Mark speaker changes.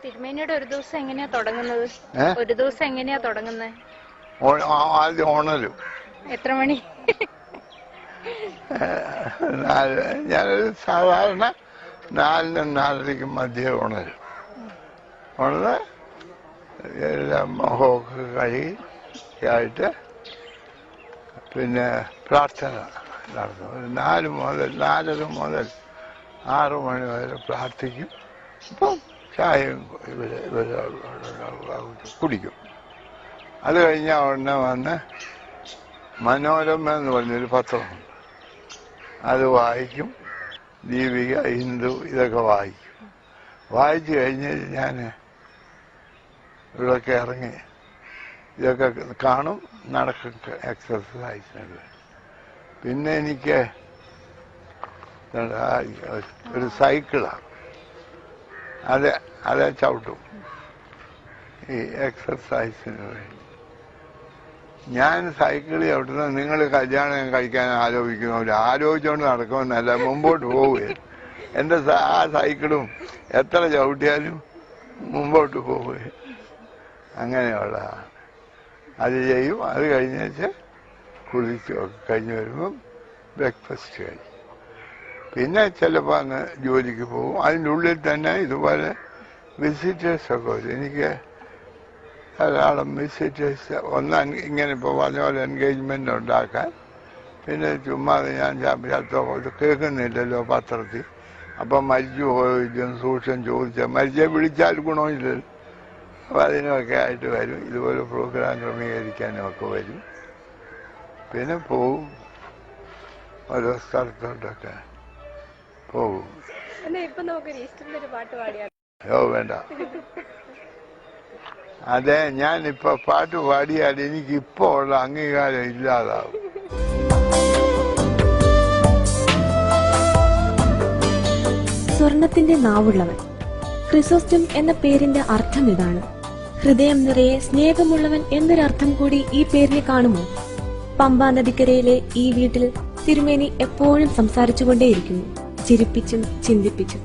Speaker 1: തിരുമേനിയുടെ ഒരു ദിവസം എങ്ങനെയാ തുടങ്ങുന്നത്? ഒരു ദിവസം എങ്ങനെയാ തുടങ്ങുന്നത്?
Speaker 2: ആദ്യം ഉണരും.
Speaker 1: എത്ര മണി?
Speaker 2: ഞാനൊരു സാധാരണ 4-നും 4:30 മധ്യേ ഉണരും. ഉണർന്ന് എല്ലാം മുഖമൊക്കെ കഴുകി ആയിട്ട് പിന്നെ പ്രാർത്ഥന നടത്തും. 4:30 മുതൽ 6 മണി വരെ പ്രാർത്ഥിക്കും. അപ്പം ചായയും കുടിക്കും. അത് കഴിഞ്ഞ ഉടനെ വന്ന് മനോരമ എന്ന് പറഞ്ഞൊരു പത്രമുണ്ട്, അത് വായിക്കും. ദീപിക, ഹിന്ദു ഇതൊക്കെ വായിക്കും. വായിച്ചു കഴിഞ്ഞ് ഞാൻ ഇവിടെയൊക്കെ ഇറങ്ങി ഇതൊക്കെ കാണും, നടക്കും, എക്സർസൈസിനൊക്കെ. പിന്നെ എനിക്ക് ഒരു സൈക്കിളാണ്, അത് ചവിട്ടും ഈ എക്സർസൈസിന് വേണ്ടി. ഞാൻ സൈക്കിൾ ചവിട്ടുന്നത് നിങ്ങൾ കല്യാണം കഴിക്കാൻ ആലോചിക്കുന്നവർ ആലോചിച്ചുകൊണ്ട് നടക്കുമെന്നല്ല, മുമ്പോട്ട് പോവുകയാണ്. എൻ്റെ ആ സൈക്കിളും എത്ര ചവിട്ടിയാലും മുമ്പോട്ട് പോവുകയും അങ്ങനെയുള്ളതാണ്. അത് ചെയ്യും. അത് കഴിഞ്ഞേച്ച് കുളിച്ചൊക്കെ കഴിഞ്ഞ് വരുമ്പം ബ്രേക്ക്ഫാസ്റ്റ് കഴിക്കും. പിന്നെ ചിലപ്പോൾ അങ്ങ് ജോലിക്ക് പോകും. അതിൻ്റെ ഉള്ളിൽ തന്നെ ഇതുപോലെ വിസിറ്റേഴ്സൊക്കെ വരും. എനിക്ക് ധാരാളം വിസിറ്റേഴ്സ്. ഒന്ന് ഇങ്ങനെ ഇപ്പോൾ പറഞ്ഞ പോലെ എൻഗേജ്മെൻ്റ് ഉണ്ടാക്കാൻ. പിന്നെ ചുമ്മാതെ ഞാൻ ഇത് കേൾക്കുന്നില്ലല്ലോ പത്രത്തിൽ. അപ്പം മരിച്ചു പോയില്ലും സൂക്ഷം ചോദിച്ചാൽ മരിച്ചാൽ വിളിച്ചാൽ ഗുണമില്ലല്ലോ. അപ്പം അതിനൊക്കെ ആയിട്ട് വരും. ഇതുപോലെ പ്രോഗ്രാം ക്രമീകരിക്കാനും ഒക്കെ വരും. പിന്നെ പോവും, ഓരോ സ്ഥലത്തോട്ടൊക്കെ പോകും. വേണ്ട, അതെ, ഞാനിപ്പോ പാട്ട് പാടിയാൽ എനിക്കിപ്പോ ഉള്ള അംഗീകാരം ഇല്ലാതാവും.
Speaker 3: സ്വർണത്തിന്റെ നാവുള്ളവൻ. ക്രിസോസ്റ്റം എന്ന പേരിന്റെ അർത്ഥം ഇതാണ്. ഹൃദയം നിറയെ സ്നേഹമുള്ളവൻ എന്നൊരർത്ഥം കൂടി ഈ പേരിനെ കാണുമോ? പമ്പാ നദിക്കരയിലെ ഈ വീട്ടിൽ തിരുമേനി എപ്പോഴും സംസാരിച്ചുകൊണ്ടേയിരിക്കുന്നു, ചിരിപ്പിച്ചും ചിന്തിപ്പിച്ചും.